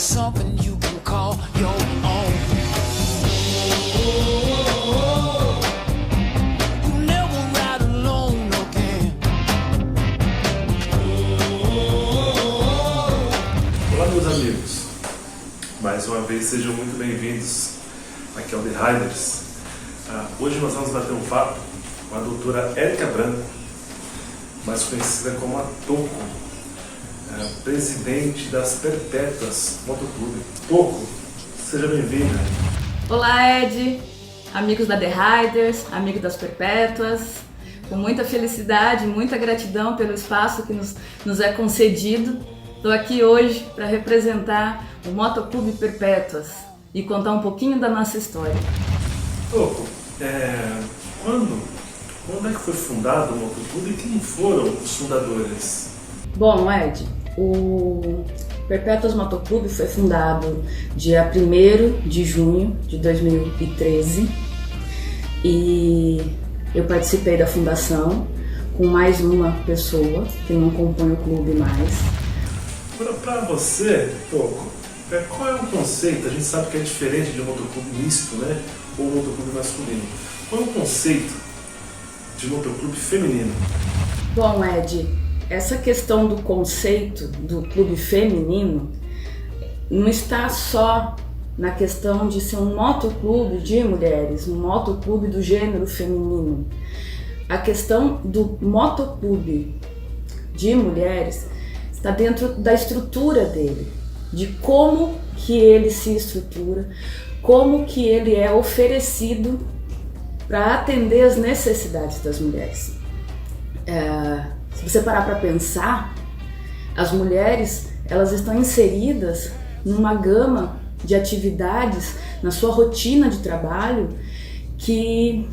something you can call your own. You never ride alone again. Olá, meus amigos. Mais uma vez, sejam muito bem-vindos aqui ao The Riders. Hoje nós vamos bater um papo com a doutora Érica Branco, mais conhecida como a Toco, presidente das Perpétuas Motoclube. Toco, seja bem-vinda. Olá, Ed, amigos da The Riders, amigos das Perpétuas. Com muita felicidade, muita gratidão pelo espaço que nos é concedido. Estou aqui hoje para representar o Motoclube Perpétuas e contar um pouquinho da nossa história. Toco, quando é que foi fundado o Motoclube e quem foram os fundadores? Bom, Ed, o Perpétuas Motoclube foi fundado dia 1º de junho de 2013 e eu participei da fundação com mais uma pessoa que não compõe o clube mais. Para você, Toco, qual é o conceito? A gente sabe que é diferente de um motoclube misto, né? Ou um motoclube masculino. Qual é o conceito de motoclube feminino? Bom, Ed, essa questão do conceito do clube feminino não está só na questão de ser um motoclube de mulheres, um motoclube do gênero feminino. A questão do motoclube de mulheres está dentro da estrutura dele, de como que ele se estrutura, como que ele é oferecido para atender as necessidades das mulheres. Se você parar para pensar, as mulheres elas estão inseridas numa gama de atividades na sua rotina de trabalho que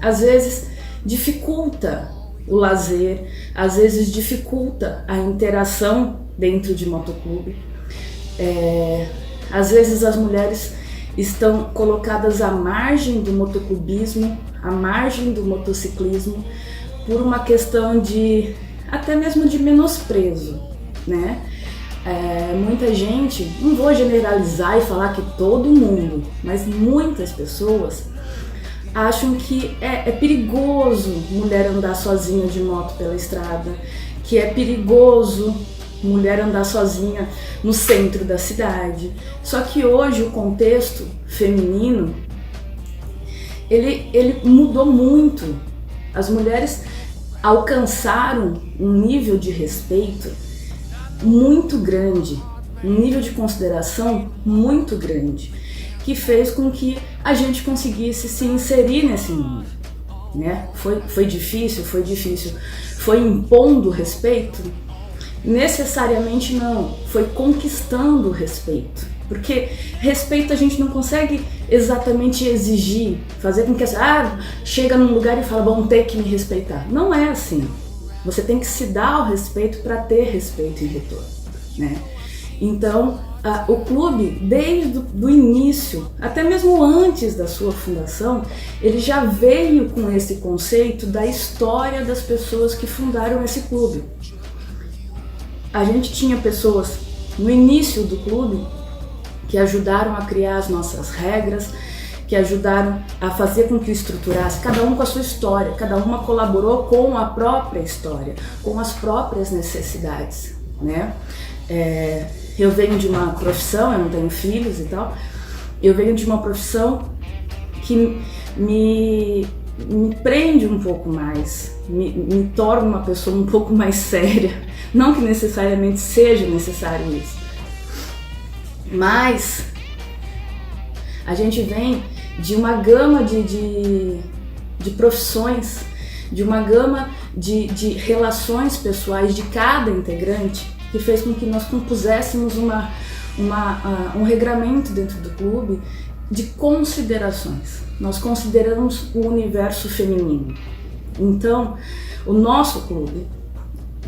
às vezes dificulta o lazer, às vezes dificulta a interação dentro de motoclube. Às vezes as mulheres estão colocadas à margem do motoclubismo, à margem do motociclismo, por uma questão de até mesmo de menosprezo, né? Muita gente, não vou generalizar e falar que todo mundo, mas muitas pessoas acham que é perigoso mulher andar sozinha de moto pela estrada, que é perigoso mulher andar sozinha no centro da cidade. Só que hoje o contexto feminino ele mudou muito. As mulheres alcançaram um nível de respeito muito grande, um nível de consideração muito grande, que fez com que a gente conseguisse se inserir nesse mundo, né? Foi difícil. Foi impondo respeito? Necessariamente não, foi conquistando o respeito, porque respeito a gente não consegue exatamente exigir, fazer com que chega num lugar e fala, bom, tem que me respeitar. Não é assim, você tem que se dar o respeito para ter respeito em retorno, né? Então, o clube, desde o início, até mesmo antes da sua fundação, ele já veio com esse conceito da história das pessoas que fundaram esse clube. A gente tinha pessoas no início do clube que ajudaram a criar as nossas regras, que ajudaram a fazer com que estruturasse, cada um com a sua história, cada uma colaborou com a própria história, com as próprias necessidades, né? Eu venho de uma profissão, eu não tenho filhos e tal, eu venho de uma profissão que me prende um pouco mais, me torna uma pessoa um pouco mais séria. Não que necessariamente seja necessário isso, mas a gente vem de uma gama de profissões, de uma gama de relações pessoais de cada integrante, que fez com que nós compuséssemos um regramento dentro do clube de considerações. Nós consideramos o universo feminino. Então, o nosso clube,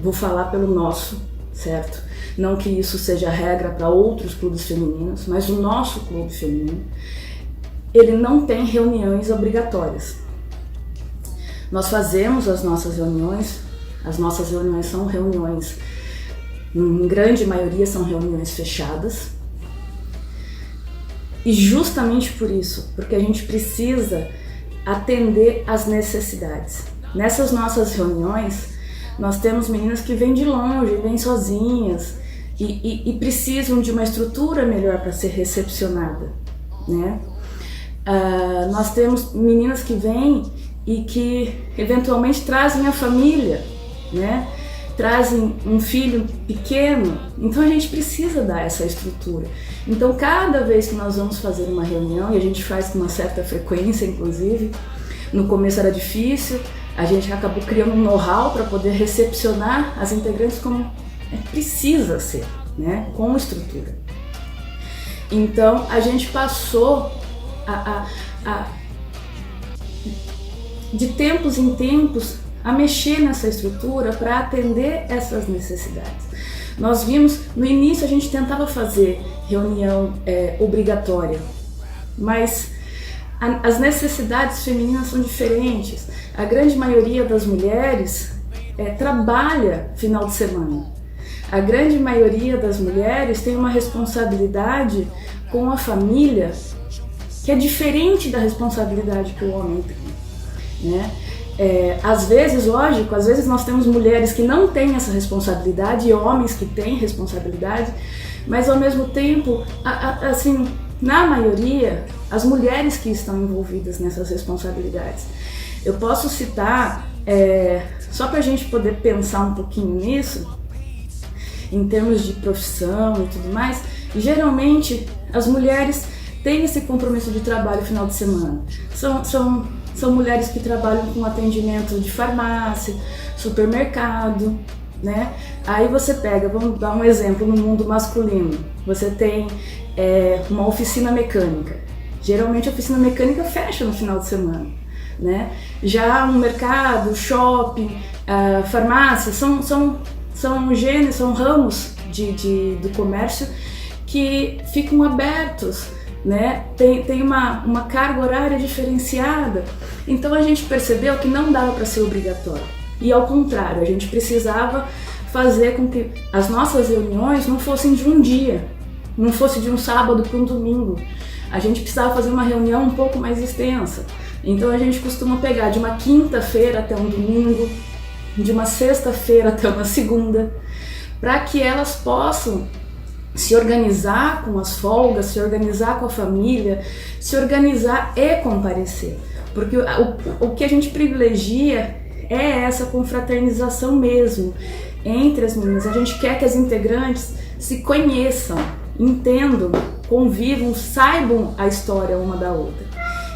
vou falar pelo nosso, certo? Não que isso seja regra para outros clubes femininos, mas o nosso clube feminino, ele não tem reuniões obrigatórias. Nós fazemos as nossas reuniões são reuniões, em grande maioria são reuniões fechadas, E justamente por isso, porque a gente precisa atender às necessidades. Nessas nossas reuniões, nós temos meninas que vêm de longe, vêm sozinhas e precisam de uma estrutura melhor para ser recepcionada, né? Nós temos meninas que vêm e que eventualmente trazem a família, né? Trazem um filho pequeno, então a gente precisa dar essa estrutura. Então cada vez que nós vamos fazer uma reunião, e a gente faz com uma certa frequência inclusive, no começo era difícil, a gente acabou criando um know-how para poder recepcionar as integrantes como precisa ser, né? Com estrutura. Então a gente passou de tempos em tempos a mexer nessa estrutura para atender essas necessidades. Nós vimos, no início a gente tentava fazer reunião obrigatória, mas as necessidades femininas são diferentes. A grande maioria das mulheres trabalha final de semana. A grande maioria das mulheres tem uma responsabilidade com a família que é diferente da responsabilidade que o homem tem, né? Às vezes, lógico, às vezes nós temos mulheres que não têm essa responsabilidade e homens que têm responsabilidade, mas ao mesmo tempo, assim, na maioria, as mulheres que estão envolvidas nessas responsabilidades. Eu posso citar, só para a gente poder pensar um pouquinho nisso, em termos de profissão e tudo mais, geralmente as mulheres têm esse compromisso de trabalho no final de semana. São mulheres que trabalham com atendimento de farmácia, supermercado, né? Aí você pega, vamos dar um exemplo no mundo masculino, você tem uma oficina mecânica. Geralmente a oficina mecânica fecha no final de semana, né? Já um mercado, shopping, farmácia, são gêneros, são ramos do comércio que ficam abertos, né? Tem uma carga horária diferenciada. Então a gente percebeu que não dava para ser obrigatório. E ao contrário, a gente precisava fazer com que as nossas reuniões não fossem de um dia, não fosse de um sábado para um domingo. A gente precisava fazer uma reunião um pouco mais extensa. Então a gente costuma pegar de uma quinta-feira até um domingo, de uma sexta-feira até uma segunda, para que elas possam se organizar com as folgas, se organizar com a família, se organizar e comparecer. Porque o que a gente privilegia é essa confraternização mesmo entre as meninas. A gente quer que as integrantes se conheçam, entendam, convivam, saibam a história uma da outra.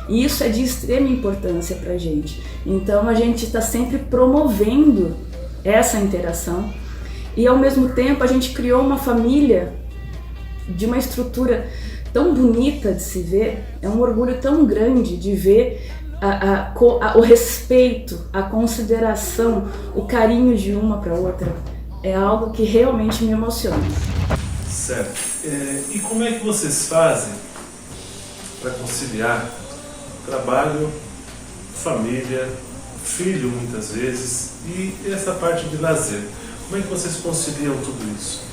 E isso é de extrema importância pra gente. Então a gente está sempre promovendo essa interação e ao mesmo tempo a gente criou uma família de uma estrutura tão bonita de se ver, é um orgulho tão grande de ver o respeito, a consideração, o carinho de uma para outra. É algo que realmente me emociona. Certo. E como é que vocês fazem para conciliar trabalho, família, filho muitas vezes e essa parte de lazer? Como é que vocês conciliam tudo isso?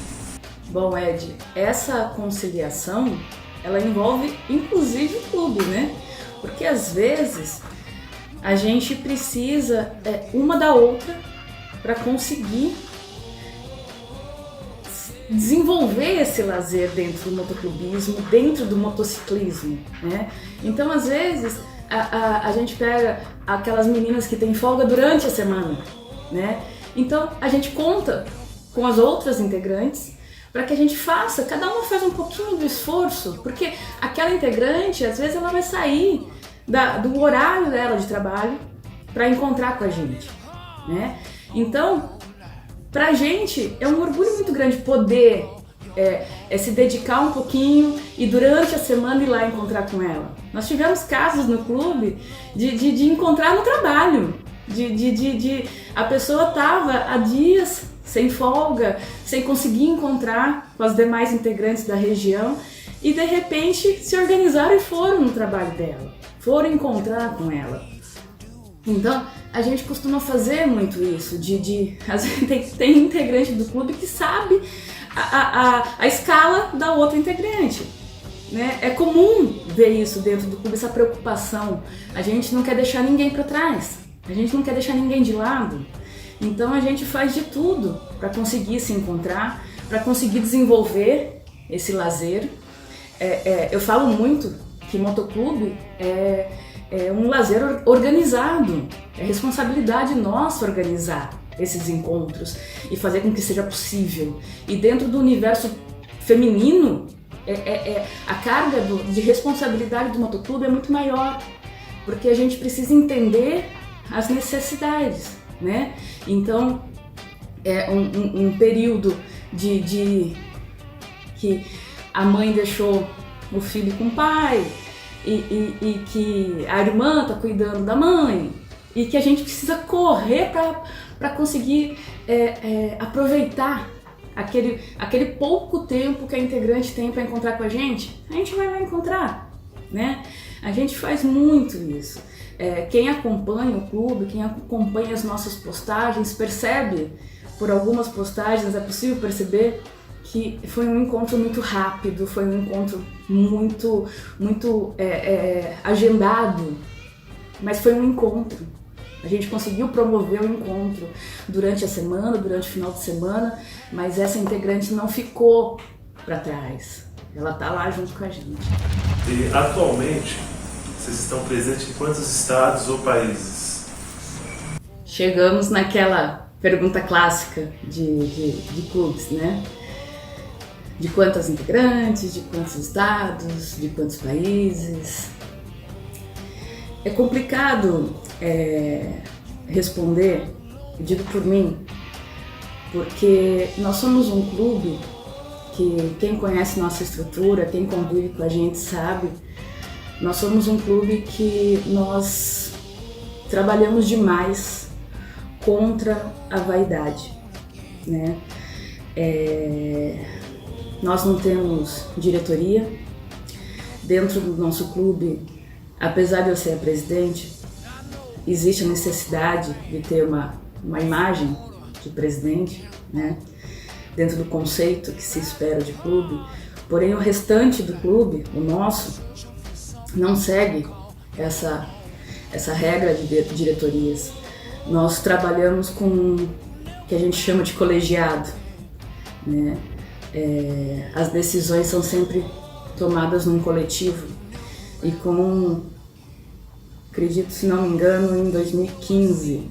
Bom, Ed, essa conciliação, ela envolve inclusive o clube, né? Porque às vezes a gente precisa uma da outra para conseguir desenvolver esse lazer dentro do motoclubismo, dentro do motociclismo, né? Então, às vezes, a gente pega aquelas meninas que têm folga durante a semana, né? Então, a gente conta com as outras integrantes para que a gente faça, cada uma faz um pouquinho do esforço, porque aquela integrante, às vezes, ela vai sair do horário dela de trabalho para encontrar com a gente, né? Então, pra gente é um orgulho muito grande poder se dedicar um pouquinho e durante a semana ir lá encontrar com ela. Nós tivemos casos no clube de encontrar no trabalho, a pessoa estava há dias sem folga, sem conseguir encontrar com as demais integrantes da região e de repente se organizaram e foram no trabalho dela, foram encontrar com ela. Então, a gente costuma fazer muito isso, às vezes tem integrante do clube que sabe a escala da outra integrante. né? É comum ver isso dentro do clube, essa preocupação. A gente não quer deixar ninguém para trás, a gente não quer deixar ninguém de lado. Então a gente faz de tudo para conseguir se encontrar, para conseguir desenvolver esse lazer. Eu falo muito que motoclube é um lazer organizado, é responsabilidade nossa organizar esses encontros e fazer com que seja possível. E dentro do universo feminino, a carga de responsabilidade do motoclube é muito maior, porque a gente precisa entender as necessidades, né? Então, é um período de que a mãe deixou o filho com o pai e que a irmã está cuidando da mãe e que a gente precisa correr para conseguir aproveitar aquele pouco tempo que a integrante tem para encontrar com a gente vai lá encontrar, né? A gente faz muito isso. Quem acompanha o clube, quem acompanha as nossas postagens, percebe, por algumas postagens é possível perceber que foi um encontro muito rápido, foi um encontro muito agendado, mas foi um encontro. A gente conseguiu promover o encontro durante a semana, durante o final de semana, mas essa integrante não ficou para trás. Ela está lá junto com a gente. E atualmente, vocês estão presentes em quantos estados ou países? Chegamos naquela pergunta clássica de clubes, né? De quantas integrantes, de quantos estados, de quantos países. É complicado responder, eu digo por mim, porque nós somos um clube que quem conhece nossa estrutura, quem convive com a gente sabe, nós somos um clube que nós trabalhamos demais contra a vaidade, né? Nós não temos diretoria. Dentro do nosso clube, apesar de eu ser a presidente, existe a necessidade de ter uma imagem de presidente, né? Dentro do conceito que se espera de clube. Porém, o restante do clube, o nosso, não segue essa regra de diretorias. Nós trabalhamos com o que a gente chama de colegiado, né? As decisões são sempre tomadas num coletivo e acredito, se não me engano, em 2015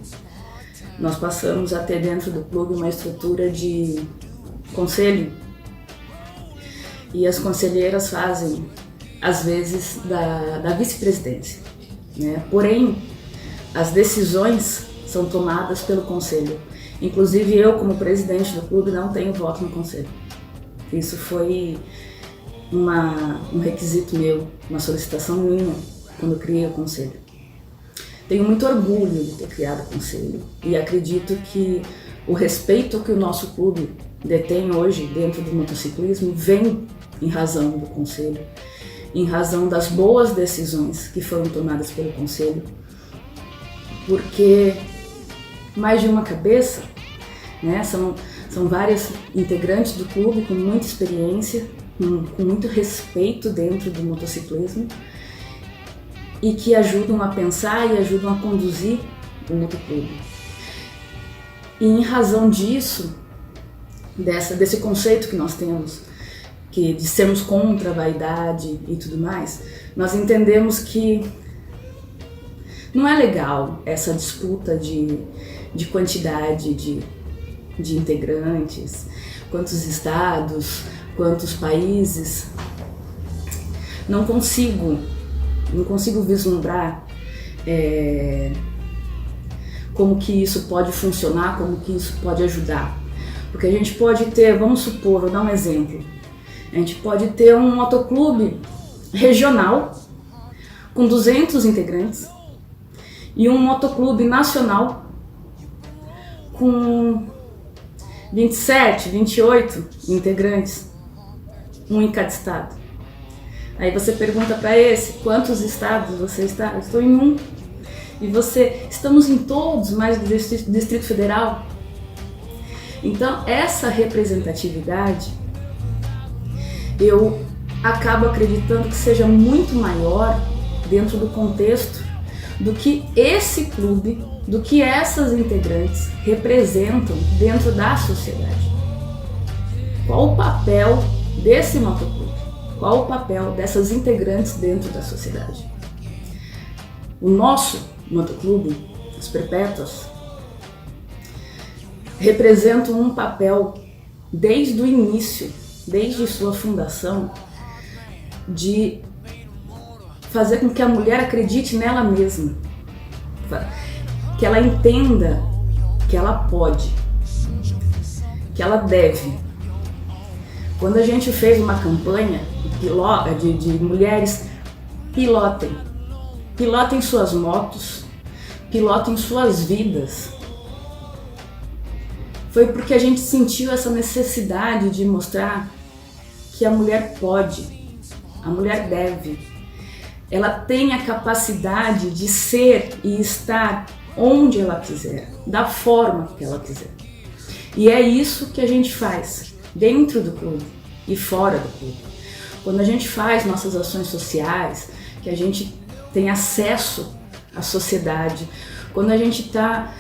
nós passamos a ter dentro do clube uma estrutura de conselho e as conselheiras fazem às vezes da vice-presidência, né? Porém, as decisões são tomadas pelo conselho. Inclusive eu, como presidente do clube, não tenho voto no conselho. Isso foi um requisito meu, uma solicitação minha quando eu criei o conselho. Tenho muito orgulho de ter criado o conselho e acredito que o respeito que o nosso clube detém hoje dentro do motociclismo vem em razão do conselho, em razão das boas decisões que foram tomadas pelo conselho, porque mais de uma cabeça, né? São várias integrantes do clube com muita experiência, com muito respeito dentro do motociclismo e que ajudam a pensar e ajudam a conduzir o motoclube. E em razão disso, desse conceito que nós temos, de sermos contra a vaidade e tudo mais, nós entendemos que não é legal essa disputa de quantidade de integrantes, quantos estados, quantos países. Não consigo vislumbrar como que isso pode funcionar, como que isso pode ajudar. Porque a gente pode ter, vamos supor, vou dar um exemplo, a gente pode ter um motoclube regional com 200 integrantes e um motoclube nacional com 27, 28 integrantes, um em cada estado. Aí você pergunta para esse, quantos estados você está? Eu estou em um. E você, estamos em todos, mais do Distrito Federal. Então, essa representatividade, eu acabo acreditando que seja muito maior dentro do contexto do que esse clube, do que essas integrantes representam dentro da sociedade. Qual o papel desse motoclube? Qual o papel dessas integrantes dentro da sociedade? O nosso motoclube, as Perpétuas, representam um papel desde o início, desde sua fundação, de fazer com que a mulher acredite nela mesma, que ela entenda que ela pode, que ela deve. Quando a gente fez uma campanha de mulheres pilotem suas motos, pilotem suas vidas, foi porque a gente sentiu essa necessidade de mostrar que a mulher pode, a mulher deve, ela tem a capacidade de ser e estar onde ela quiser, da forma que ela quiser. E é isso que a gente faz dentro do clube e fora do clube. Quando a gente faz nossas ações sociais, que a gente tem acesso à sociedade, quando a gente está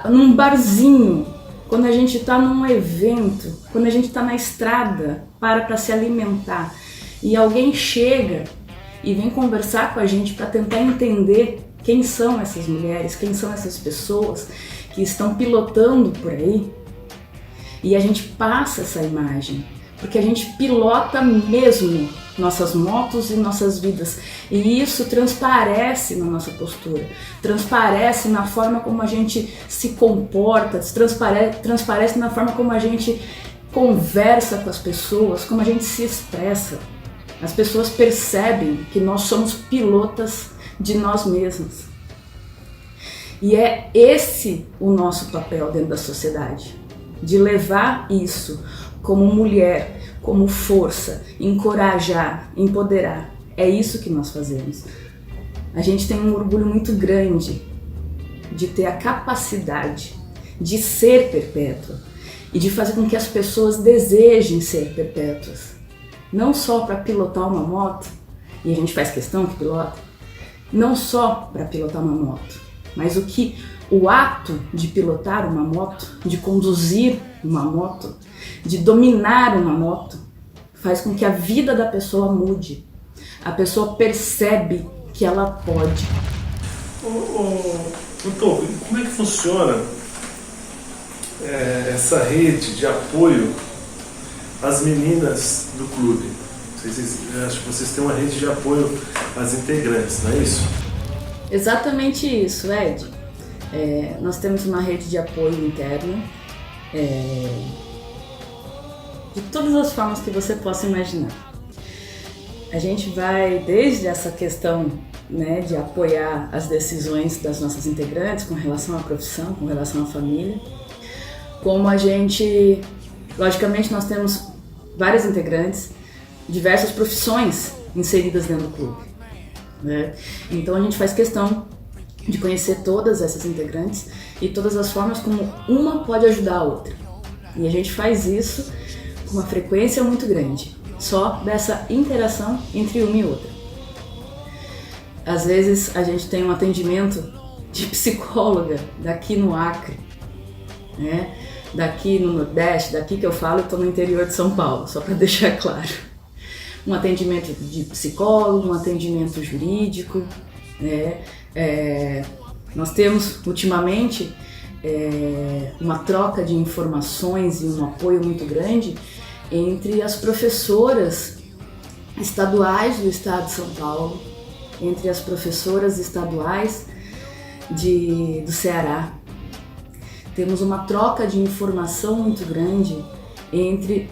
num barzinho, quando a gente está num evento, quando a gente está na estrada para se alimentar e alguém chega e vem conversar com a gente para tentar entender quem são essas mulheres, quem são essas pessoas que estão pilotando por aí, e a gente passa essa imagem, porque a gente pilota mesmo nossas motos e nossas vidas, e isso transparece na nossa postura, transparece na forma como a gente se comporta, transparece na forma como a gente conversa com as pessoas, como a gente se expressa. As pessoas percebem que nós somos pilotas de nós mesmos. E é esse o nosso papel dentro da sociedade, de levar isso como mulher, como força, encorajar, empoderar. É isso que nós fazemos. A gente tem um orgulho muito grande de ter a capacidade de ser perpétua e de fazer com que as pessoas desejem ser perpétuas. Não só para pilotar uma moto, e a gente faz questão que pilota, não só para pilotar uma moto, mas o ato de pilotar uma moto, de conduzir uma moto, de dominar uma moto, faz com que a vida da pessoa mude. A pessoa percebe que ela pode. Doutor, como é que funciona essa rede de apoio às meninas do clube? Acho que vocês têm uma rede de apoio às integrantes, não é isso? Exatamente isso, Ed. Nós temos uma rede de apoio interna, de todas as formas que você possa imaginar. A gente vai desde essa questão, né, de apoiar as decisões das nossas integrantes com relação à profissão, com relação à família, como a gente, logicamente nós temos várias integrantes, diversas profissões inseridas dentro do clube, né? Então a gente faz questão de conhecer todas essas integrantes e todas as formas como uma pode ajudar a outra. E a gente faz isso com uma frequência muito grande, só dessa interação entre uma e outra. Às vezes a gente tem um atendimento de psicóloga daqui no Acre, né? Daqui no Nordeste, daqui que eu falo, eu estou no interior de São Paulo, só para deixar claro. Um atendimento de psicólogo, um atendimento jurídico, né? Nós temos ultimamente uma troca de informações e um apoio muito grande entre as professoras estaduais do estado de São Paulo, entre as professoras estaduais do Ceará. Temos uma troca de informação muito grande entre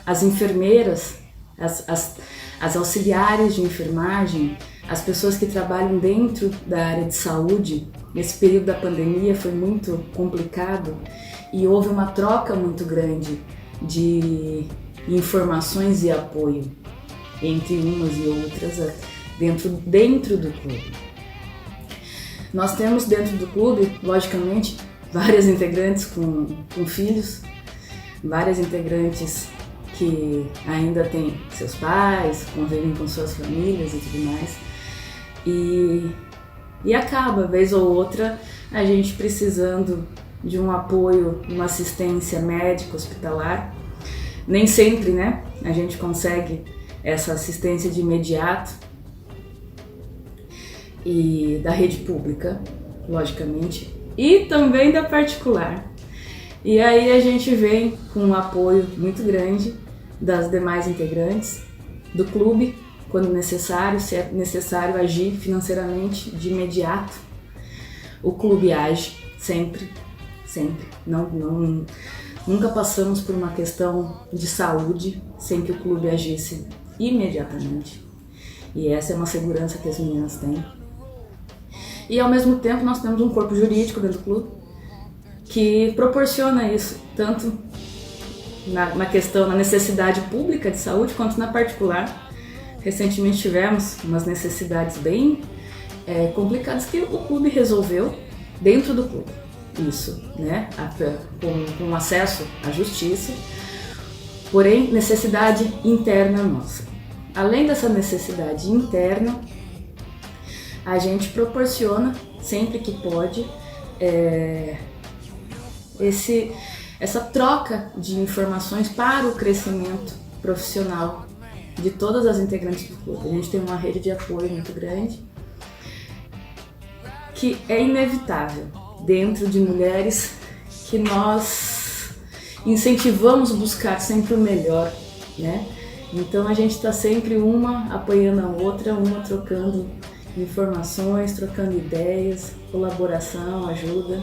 as enfermeiras, as auxiliares de enfermagem, as pessoas que trabalham dentro da área de saúde. Esse período da pandemia foi muito complicado e houve uma troca muito grande de informações e apoio entre umas e outras dentro do clube. Nós temos dentro do clube, logicamente, várias integrantes com filhos, várias integrantes que ainda tem seus pais, convivem com suas famílias e tudo mais. E acaba, vez ou outra, a gente precisando de um apoio, uma assistência médica, hospitalar. Nem sempre, né, a gente consegue essa assistência de imediato. E da rede pública, logicamente, e também da particular. E aí a gente vem com um apoio muito grande das demais integrantes do clube, quando necessário, se é necessário agir financeiramente de imediato. O clube age sempre, sempre. Nunca passamos por uma questão de saúde sem que o clube agisse imediatamente. E essa é uma segurança que as meninas têm. E ao mesmo tempo nós temos um corpo jurídico dentro do clube que proporciona isso, tanto na questão, na necessidade pública de saúde, quanto na particular. Recentemente tivemos umas necessidades bem complicadas que o clube resolveu dentro do clube. Isso, né? Com acesso à justiça, porém necessidade interna nossa. Além dessa necessidade interna, a gente proporciona, sempre que pode, essa troca de informações para o crescimento profissional de todas as integrantes do clube. A gente tem uma rede de apoio muito grande, que é inevitável dentro de mulheres que nós incentivamos buscar sempre o melhor, né? Então a gente está sempre uma apoiando a outra, uma trocando informações, trocando ideias, colaboração, ajuda.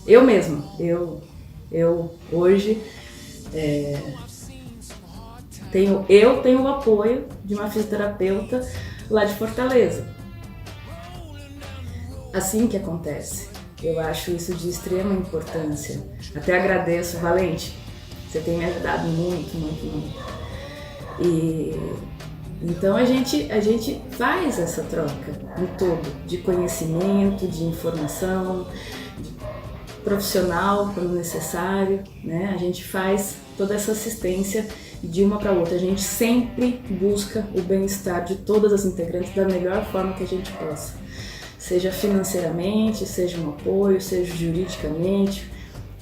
Eu mesma, hoje tenho o apoio de uma fisioterapeuta lá de Fortaleza. Assim que acontece. Eu acho isso de extrema importância. Até agradeço, Valente, você tem me ajudado muito, muito, muito. E então a gente faz essa troca em todo, de conhecimento, de informação, de profissional quando necessário, né? A gente faz toda essa assistência de uma para outra. A gente sempre busca o bem-estar de todas as integrantes da melhor forma que a gente possa. Seja financeiramente, seja um apoio, seja juridicamente,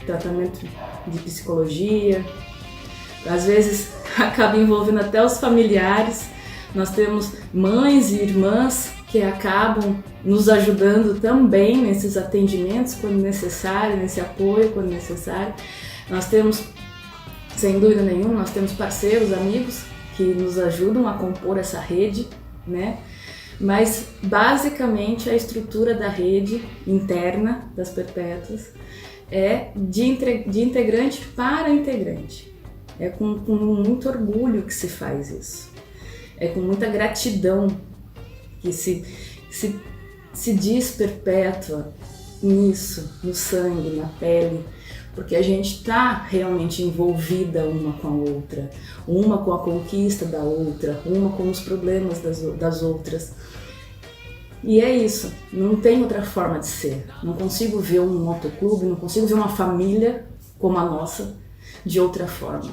tratamento de psicologia. Às vezes acaba envolvendo até os familiares. Nós temos mães e irmãs que acabam nos ajudando também nesses atendimentos quando necessário, nesse apoio quando necessário. Nós temos, sem dúvida nenhuma, nós temos parceiros, amigos que nos ajudam a compor essa rede, né? Mas basicamente a estrutura da rede interna das Perpétuas é de integrante para integrante. É com muito orgulho que se faz isso. É com muita gratidão que se diz perpétua nisso, no sangue, na pele, porque a gente está realmente envolvida uma com a outra, uma com a conquista da outra, uma com os problemas das outras. E é isso, não tem outra forma de ser. Não consigo ver um motoclube, não consigo ver uma família como a nossa de outra forma.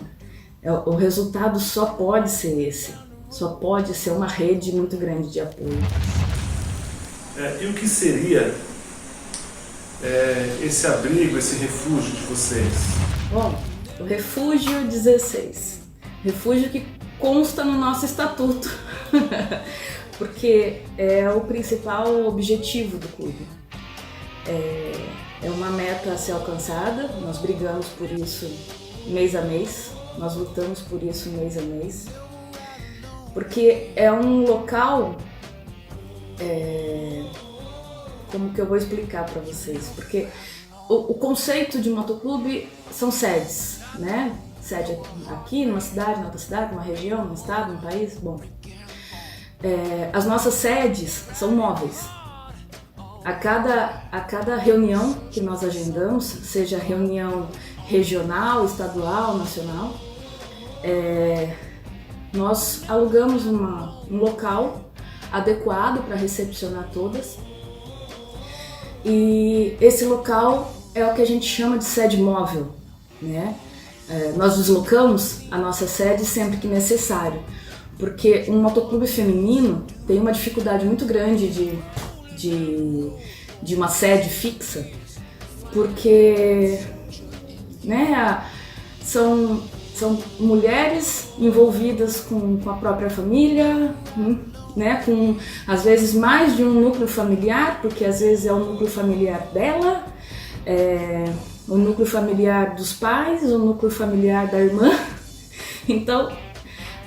O resultado só pode ser esse. Só pode ser uma rede muito grande de apoio. E o que seria esse abrigo, esse refúgio de vocês? Bom, o Refúgio 16. Refúgio que consta no nosso estatuto, porque é o principal objetivo do clube. É uma meta a ser alcançada, nós brigamos por isso mês a mês, nós lutamos por isso mês a mês. Porque é um local, como que eu vou explicar para vocês? Porque o conceito de motoclube são sedes, né? Sede aqui, numa cidade, na outra cidade, numa região, num estado, num país, bom. As nossas sedes são móveis. A cada reunião que nós agendamos, seja reunião regional, estadual, nacional, nós alugamos um local adequado para recepcionar todas, e esse local é o que a gente chama de sede móvel, né? Nós deslocamos a nossa sede sempre que necessário, porque um motoclube feminino tem uma dificuldade muito grande de uma sede fixa, porque né, são mulheres envolvidas com a própria família, né, com às vezes mais de um núcleo familiar, porque às vezes é o núcleo familiar dela, o núcleo familiar dos pais, o núcleo familiar da irmã. Então,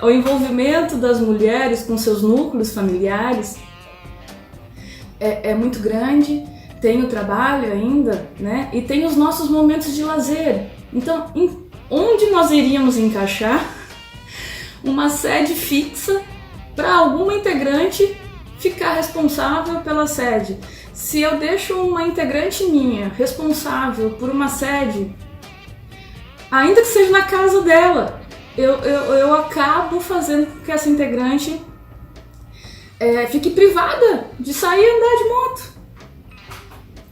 o envolvimento das mulheres com seus núcleos familiares é muito grande. Tem o trabalho ainda, né? E tem os nossos momentos de lazer. Então, onde nós iríamos encaixar uma sede fixa para alguma integrante ficar responsável pela sede? Se eu deixo uma integrante minha responsável por uma sede, ainda que seja na casa dela, eu acabo fazendo com que essa integrante fique privada de sair e andar de moto,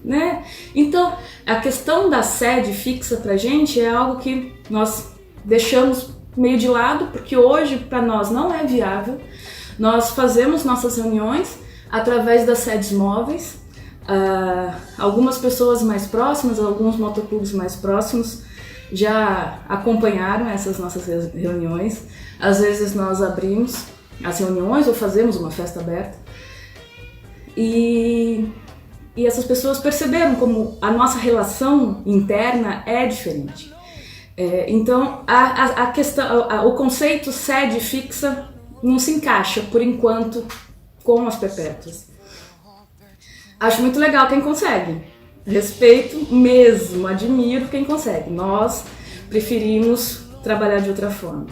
né? Então, a questão da sede fixa pra gente é algo que nós deixamos meio de lado, porque hoje para nós não é viável. Nós fazemos nossas reuniões através das sedes móveis. Algumas pessoas mais próximas, alguns motoclubes mais próximos já acompanharam essas nossas reuniões. Às vezes nós abrimos as reuniões ou fazemos uma festa aberta e essas pessoas perceberam como a nossa relação interna é diferente. Então a questão, o conceito sede fixa não se encaixa por enquanto com as perpétuas. Acho muito legal quem consegue, respeito mesmo, admiro quem consegue. Nós preferimos trabalhar de outra forma.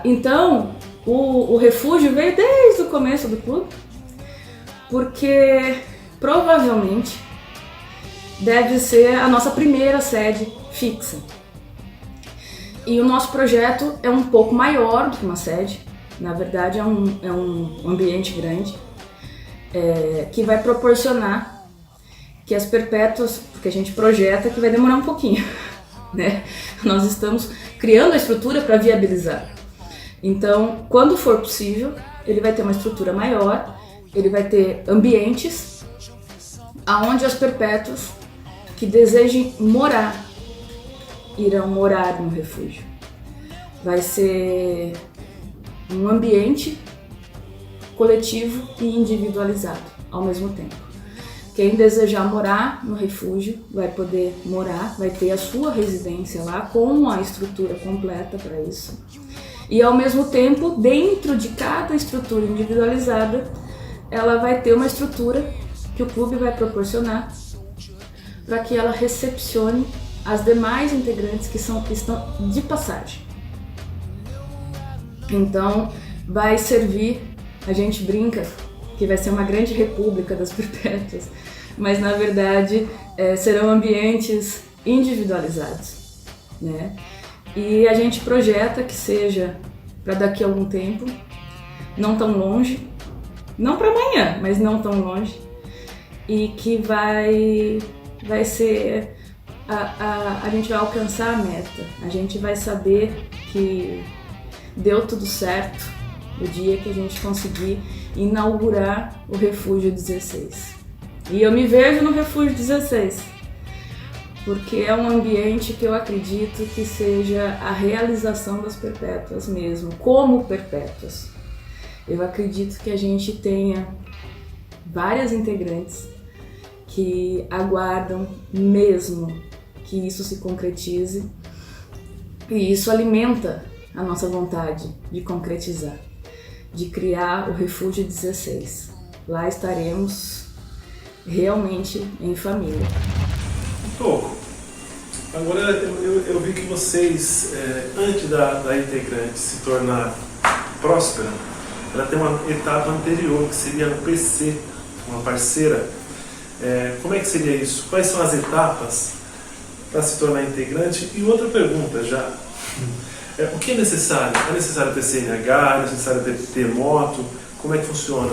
Então o refúgio veio desde o começo do clube, porque provavelmente deve ser a nossa primeira sede fixa. E o nosso projeto é um pouco maior do que uma sede, na verdade é um ambiente grande, que vai proporcionar que as perpétuas, porque a gente projeta que vai demorar um pouquinho, né? Nós estamos criando a estrutura para viabilizar. Então, quando for possível, ele vai ter uma estrutura maior, ele vai ter ambientes aonde as perpétuas que desejem morar irão morar no refúgio. Vai ser um ambiente coletivo e individualizado ao mesmo tempo. Quem desejar morar no refúgio vai poder morar, vai ter a sua residência lá com a estrutura completa para isso. E ao mesmo tempo, dentro de cada estrutura individualizada, ela vai ter uma estrutura que o clube vai proporcionar para que ela recepcione as demais integrantes que estão de passagem. Então, vai servir, a gente brinca que vai ser uma grande república das perpétuas, mas na verdade serão ambientes individualizados, né? E a gente projeta que seja para daqui a algum tempo, não tão longe, não para amanhã, mas não tão longe, e que vai ser, a gente vai alcançar a meta, a gente vai saber que deu tudo certo o dia que a gente conseguir inaugurar o Refúgio 16. E eu me vejo no Refúgio 16, porque é um ambiente que eu acredito que seja a realização das perpétuas mesmo, como perpétuas. Eu acredito que a gente tenha várias integrantes que aguardam mesmo que isso se concretize, e isso alimenta a nossa vontade de concretizar, de criar o Refúgio 16. Lá estaremos realmente em família. Toco, agora eu vi que vocês, antes da integrante se tornar próspera, ela tem uma etapa anterior, que seria o PC, uma parceira. Como é que seria isso? Quais são as etapas para se tornar integrante? E outra pergunta já, o que é necessário? É necessário ter CNH? É necessário ter moto? Como é que funciona?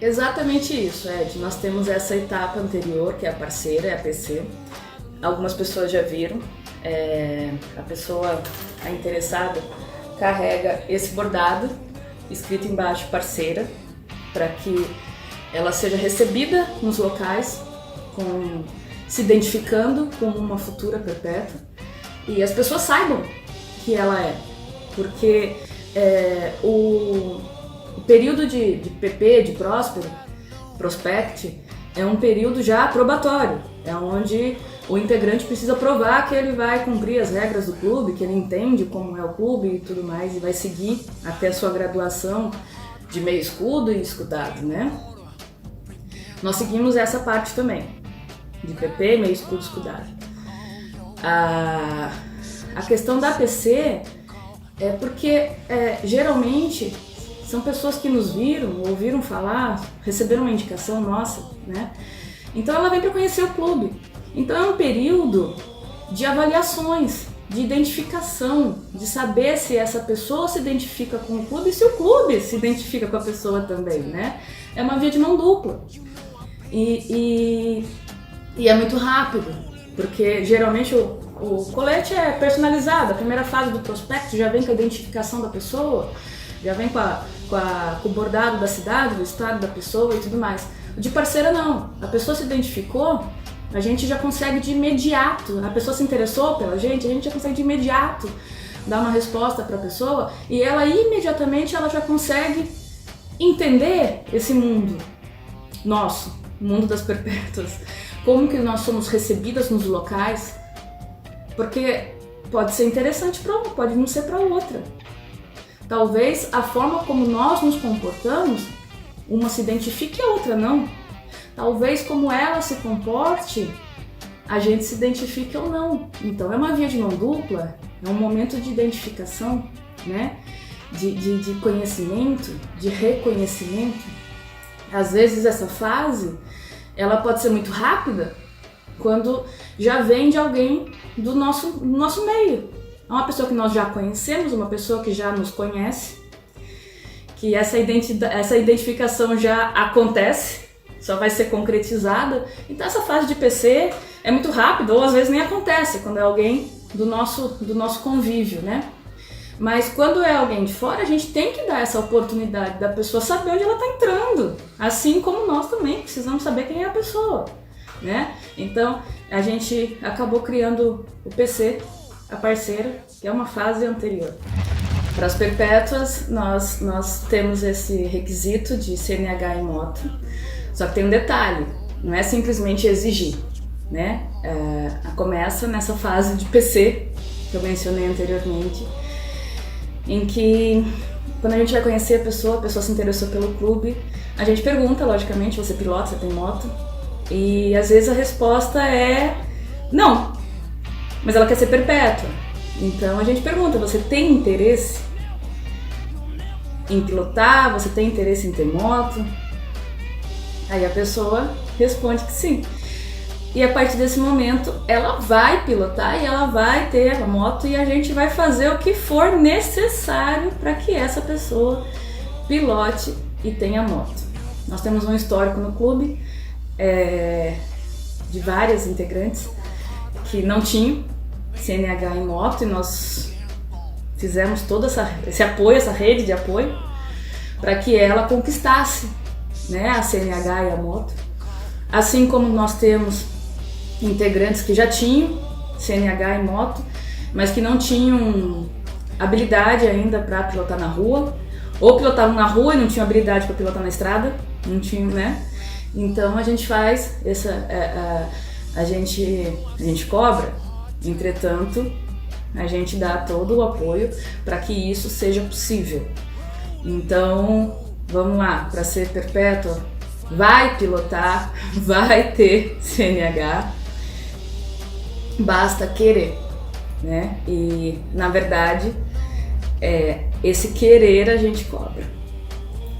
Exatamente isso, Ed. Nós temos essa etapa anterior, que é a parceira, é a PC. Algumas pessoas já viram. a pessoa, a interessada, carrega esse bordado escrito embaixo parceira, para que ela seja recebida nos locais, se identificando como uma futura perpétua, e as pessoas saibam que ela é, porque o período de PP, de prospect, é um período já probatório, é onde o integrante precisa provar que ele vai cumprir as regras do clube, que ele entende como é o clube e tudo mais, e vai seguir até a sua graduação de meio escudo e escudado, né? Nós seguimos essa parte também, de PP, meio escudo, escudado. A questão da APC é porque geralmente são pessoas que nos viram, ouviram falar, receberam uma indicação nossa, né? Então ela vem para conhecer o clube. Então é um período de avaliações, de identificação, de saber se essa pessoa se identifica com o clube e se o clube se identifica com a pessoa também, né? É uma via de mão dupla. E é muito rápido, porque geralmente o colete é personalizado, a primeira fase do prospecto já vem com a identificação da pessoa, já vem com o bordado da cidade, do estado da pessoa e tudo mais. O de parceira não, a pessoa se identificou, a gente já consegue de imediato, a pessoa se interessou pela gente, a gente já consegue de imediato dar uma resposta para a pessoa e ela imediatamente ela já consegue entender esse mundo nosso, o mundo das perpétuas, como que nós somos recebidas nos locais, porque pode ser interessante para uma, pode não ser para outra. Talvez a forma como nós nos comportamos, uma se identifique e a outra não. Talvez como ela se comporte, a gente se identifique ou não. Então é uma via de mão dupla, é um momento de identificação, né? De conhecimento, de reconhecimento. Às vezes essa fase, ela pode ser muito rápida, quando já vem de alguém do nosso meio. É uma pessoa que nós já conhecemos, uma pessoa que já nos conhece, que essa identificação já acontece, só vai ser concretizada. Então essa fase de PC é muito rápida, ou às vezes nem acontece, quando é alguém do nosso convívio, né? Mas quando é alguém de fora, a gente tem que dar essa oportunidade da pessoa saber onde ela está entrando, assim como nós também precisamos saber quem é a pessoa, né? Então a gente acabou criando o PC, a parceira, que é uma fase anterior. Para as perpétuas, nós temos esse requisito de CNH em moto, só que tem um detalhe, não é simplesmente exigir, né? Começa nessa fase de PC, que eu mencionei anteriormente, em que quando a gente vai conhecer a pessoa se interessou pelo clube, a gente pergunta, logicamente, você pilota, você tem moto? E às vezes a resposta é não, mas ela quer ser perpétua. Então a gente pergunta, você tem interesse em pilotar? Você tem interesse em ter moto? Aí a pessoa responde que sim. E a partir desse momento ela vai pilotar e ela vai ter a moto e a gente vai fazer o que for necessário para que essa pessoa pilote e tenha moto. Nós temos um histórico no clube de várias integrantes que não tinham CNH em moto e nós fizemos todo esse apoio, essa rede de apoio para que ela conquistasse, né, a CNH e a moto. Assim como nós temos integrantes que já tinham CNH em moto, mas que não tinham habilidade ainda para pilotar na rua, ou pilotavam na rua e não tinham habilidade para pilotar na estrada, não tinham, né? Então a gente faz a gente cobra, entretanto a gente dá todo o apoio para que isso seja possível. Então vamos lá, para ser perpétua, vai pilotar, vai ter CNH, basta querer, né? E na verdade esse querer a gente cobra.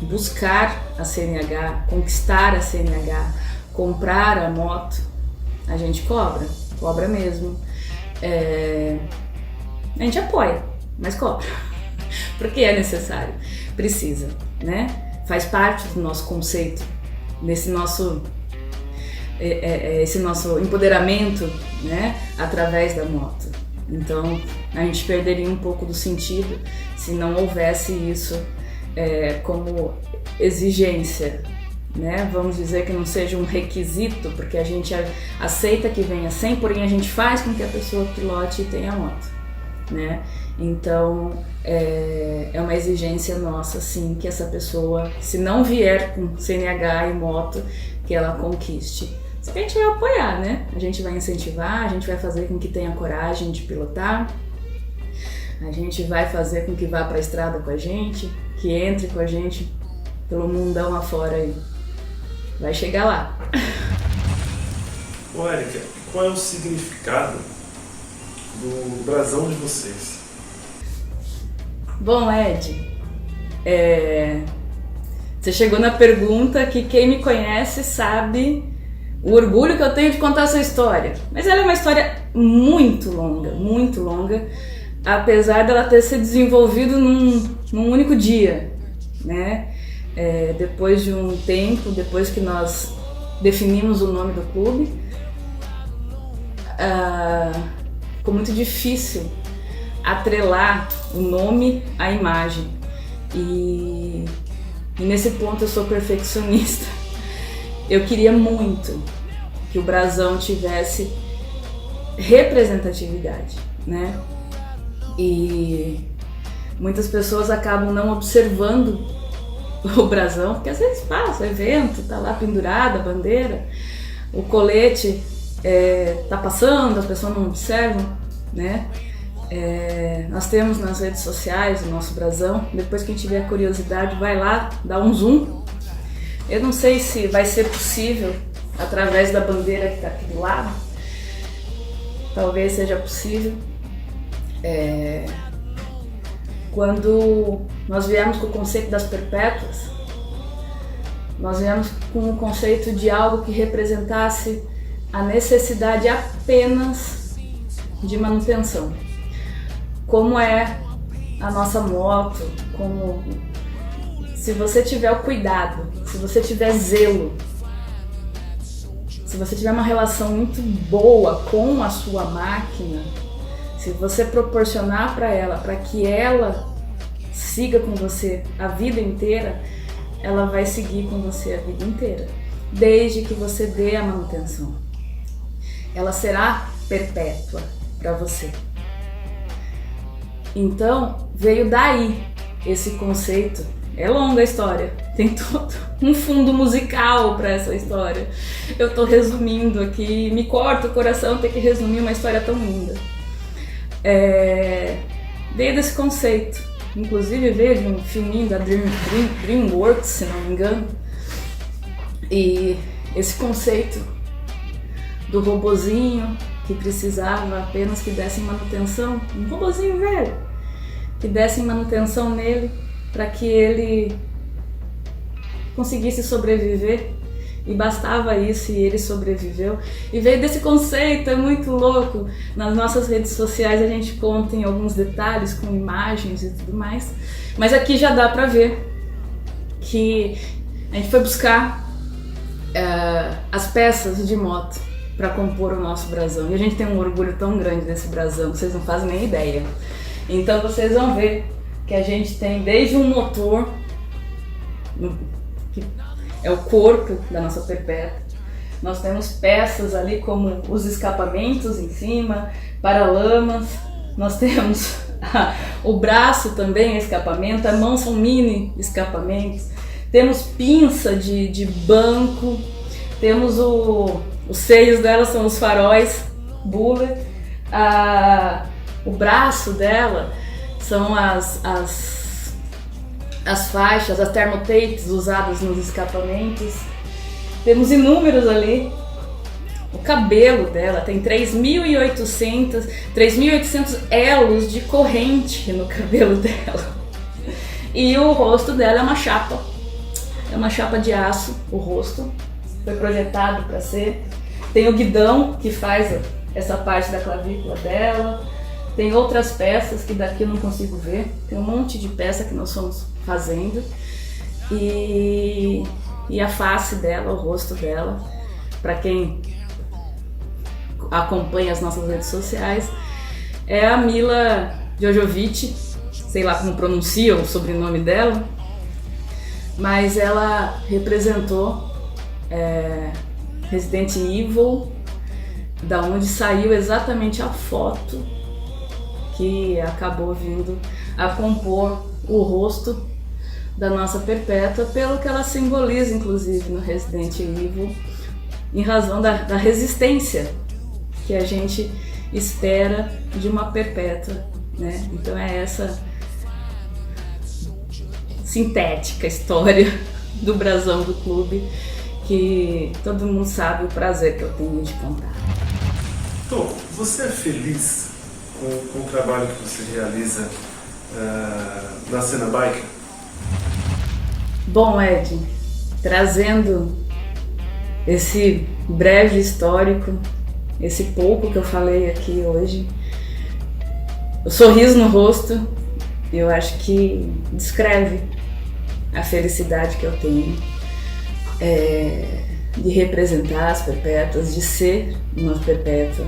Buscar a CNH, conquistar a CNH, comprar a moto, a gente cobra mesmo. A gente apoia, mas cobra, porque é necessário, precisa, né? Faz parte do nosso conceito, esse nosso empoderamento, né? Através da moto. Então a gente perderia um pouco do sentido se não houvesse isso como exigência, né? Vamos dizer que não seja um requisito, porque a gente aceita que venha sem, porém a gente faz com que a pessoa pilote e tenha moto, né? Então é uma exigência nossa, sim, que essa pessoa, se não vier com CNH e moto, que ela conquiste. Só que a gente vai apoiar, né? A gente vai incentivar, a gente vai fazer com que tenha coragem de pilotar, a gente vai fazer com que vá para a estrada com a gente, que entre com a gente pelo mundão afora aí. Vai chegar lá. Ô Érica, qual é o significado do brasão de vocês? Bom, Ed, você chegou na pergunta que quem me conhece sabe o orgulho que eu tenho de contar essa história. Mas ela é uma história muito longa, apesar dela ter se desenvolvido num único dia, né? Depois de um tempo, depois que nós definimos o nome do clube, ficou muito difícil atrelar o nome à imagem. E nesse ponto eu sou perfeccionista. Eu queria muito que o brasão tivesse representatividade, né? E muitas pessoas acabam não observando o brasão, porque às vezes passa o evento, tá lá pendurada a bandeira, o colete tá passando, as pessoas não observam, né? Nós temos nas redes sociais o nosso brasão. Depois quem tiver curiosidade vai lá, dá um zoom. Eu não sei se vai ser possível através da bandeira que está aqui do lado, talvez seja possível. Quando nós viemos com o conceito das perpétuas, nós viemos com o conceito de algo que representasse a necessidade apenas de manutenção. Como é a nossa moto, se você tiver o cuidado, se você tiver zelo, se você tiver uma relação muito boa com a sua máquina, se você proporcionar para ela, para que ela siga com você a vida inteira, ela vai seguir com você a vida inteira, desde que você dê a manutenção. Ela será perpétua para você. Então, veio daí esse conceito. É longa a história, tem todo um fundo musical para essa história. Eu tô resumindo aqui, me corta o coração ter que resumir uma história tão linda. Veio desse conceito, inclusive veio de um filminho da DreamWorks, se não me engano. E esse conceito do robozinho que precisava apenas que dessem manutenção, um robozinho velho, que dessem manutenção nele para que ele conseguisse sobreviver, e bastava isso e ele sobreviveu. E veio desse conceito, é muito louco. Nas nossas redes sociais a gente conta em alguns detalhes com imagens e tudo mais, mas aqui já dá para ver que a gente foi buscar as peças de moto para compor o nosso brasão, e a gente tem um orgulho tão grande desse brasão que vocês não fazem nem ideia. Então vocês vão ver que a gente tem desde um motor, que é o corpo da nossa perpétua, nós temos peças ali como os escapamentos em cima, paralamas, nós temos o braço também é escapamento, a mão são mini escapamentos, temos pinça de banco, temos os seios dela são os faróis bullet, o braço dela são as faixas, as thermotapes usadas nos escapamentos. Temos inúmeros ali. O cabelo dela tem 3.800 elos de corrente no cabelo dela. E o rosto dela é uma chapa. É uma chapa de aço, o rosto. Foi projetado para ser. Tem o guidão que faz essa parte da clavícula dela. Tem outras peças que daqui eu não consigo ver. Tem um monte de peça que nós fomos fazendo. E a face dela, o rosto dela, para quem acompanha as nossas redes sociais, é a Mila Jojovic, sei lá como pronuncia o sobrenome dela, mas ela representou Resident Evil, da onde saiu exatamente a foto que acabou vindo a compor o rosto da nossa Perpétua, pelo que ela simboliza, inclusive, no Resident Evil, em razão da resistência que a gente espera de uma Perpétua, né? Então é essa sintética história do brasão do clube que todo mundo sabe o prazer que eu tenho de contar. Então, você é feliz com o trabalho que você realiza na cena biker? Bom, Ed, trazendo esse breve histórico, esse pouco que eu falei aqui hoje, o sorriso no rosto, eu acho que descreve a felicidade que eu tenho de representar as Perpétuas, de ser uma Perpétua.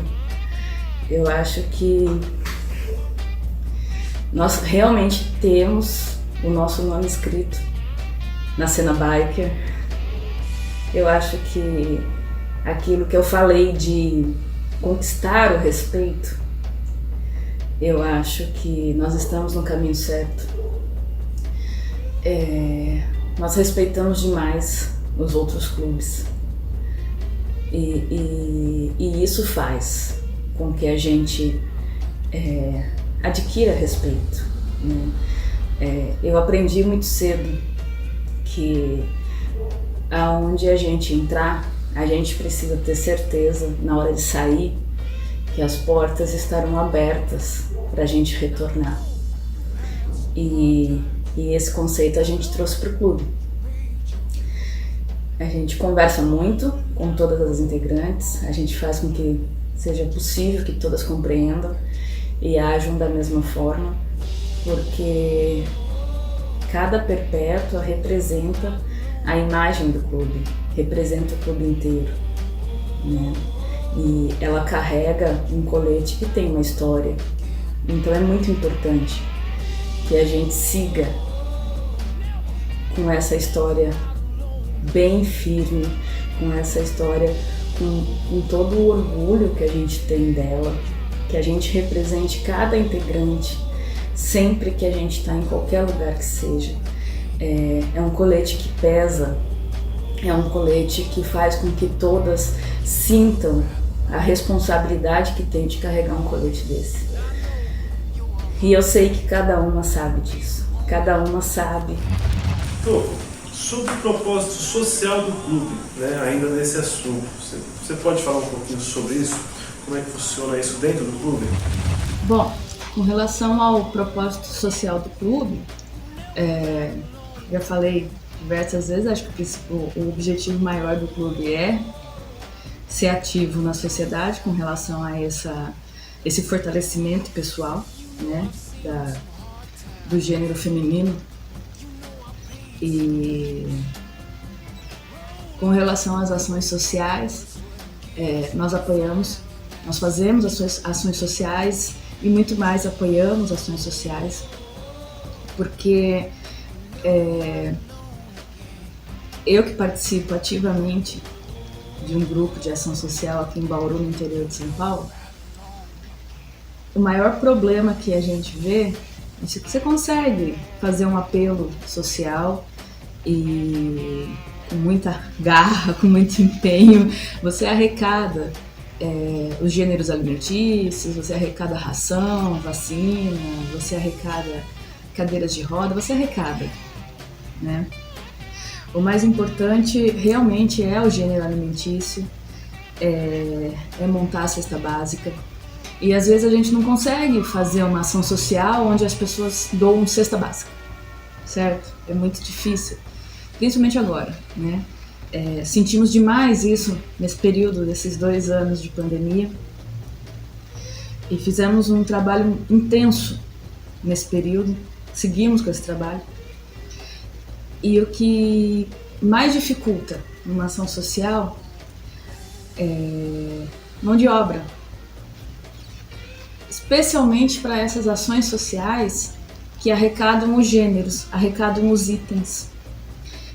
Eu acho que nós realmente temos o nosso nome escrito na cena biker. Eu acho que aquilo que eu falei de conquistar o respeito, eu acho que nós estamos no caminho certo. Nós respeitamos demais os outros clubes e isso faz com que a gente adquira respeito, né? Eu aprendi muito cedo que aonde a gente entrar, a gente precisa ter certeza na hora de sair que as portas estarão abertas para a gente retornar. E esse conceito a gente trouxe para o clube. A gente conversa muito com todas as integrantes, a gente faz com que seja possível que todas compreendam e ajam da mesma forma, porque cada Perpétua representa a imagem do clube, representa o clube inteiro, né? E ela carrega um colete que tem uma história, então é muito importante que a gente siga com essa história bem firme, com essa história com todo o orgulho que a gente tem dela, que a gente represente cada integrante sempre que a gente está em qualquer lugar que seja. É um colete que pesa, é um colete que faz com que todas sintam a responsabilidade que tem de carregar um colete desse. E eu sei que cada uma sabe disso, cada uma sabe. Sobre o propósito social do clube, né, ainda nesse assunto, você pode falar um pouquinho sobre isso? Como é que funciona isso dentro do clube? Bom, com relação ao propósito social do clube, já falei diversas vezes, acho que o objetivo maior do clube é ser ativo na sociedade com relação a esse fortalecimento pessoal, né, do gênero feminino. E com relação às ações sociais, nós apoiamos, nós fazemos ações sociais e muito mais apoiamos ações sociais, porque eu que participo ativamente de um grupo de ação social aqui em Bauru, no interior de São Paulo, o maior problema que a gente vê é que você consegue fazer um apelo social e com muita garra, com muito empenho, você arrecada os gêneros alimentícios, você arrecada ração, vacina, você arrecada cadeiras de roda, você arrecada, né? O mais importante realmente é o gênero alimentício, é montar a cesta básica. E às vezes a gente não consegue fazer uma ação social onde as pessoas doam cesta básica, certo? É muito difícil, principalmente agora, né? Sentimos demais isso nesse período, desses 2 anos de pandemia, e fizemos um trabalho intenso nesse período, seguimos com esse trabalho. E o que mais dificulta uma ação social é mão de obra. especialmente para essas ações sociais que arrecadam os gêneros, arrecadam os itens.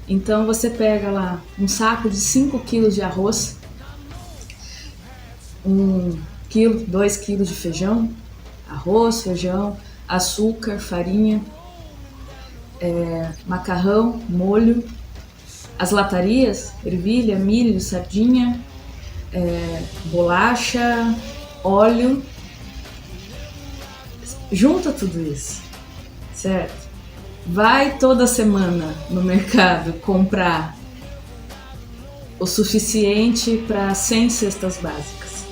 Então você pega lá um saco de 5 quilos de arroz, 1 quilo, 2 quilos de feijão, arroz, feijão, açúcar, farinha, macarrão, molho, as latarias, ervilha, milho, sardinha, bolacha, óleo. Junta tudo isso, certo? Vai toda semana no mercado comprar o suficiente para 100 cestas básicas.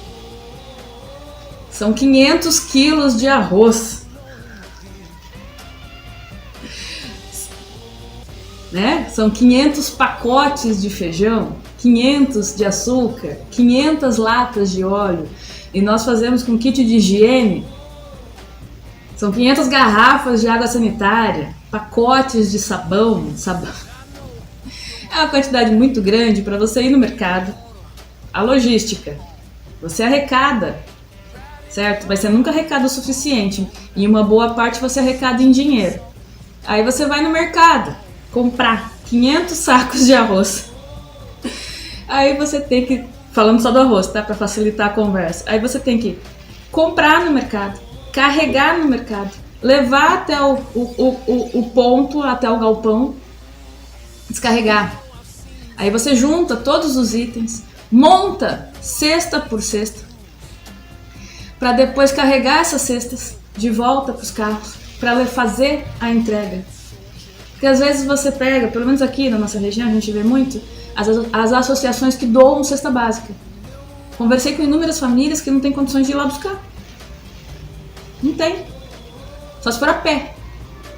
São 500 quilos de arroz, né? São 500 pacotes de feijão, 500 de açúcar, 500 latas de óleo, e nós fazemos com kit de higiene. São 500 garrafas de água sanitária, pacotes de sabão. É uma quantidade muito grande para você ir no mercado. A logística, você arrecada, certo? Mas você nunca arrecada o suficiente. E uma boa parte você arrecada em dinheiro. Aí você vai no mercado comprar 500 sacos de arroz. Aí você tem que, falando só do arroz, tá? Para facilitar a conversa. Aí você tem que comprar no mercado, carregar no mercado, levar até o ponto, até o galpão, descarregar. Aí você junta todos os itens, monta cesta por cesta, para depois carregar essas cestas de volta para os carros, para fazer a entrega. Porque às vezes você pega, pelo menos aqui na nossa região a gente vê muito, as associações que doam cesta básica. Conversei com inúmeras famílias que não têm condições de ir lá buscar. Não tem. Só se for a pé.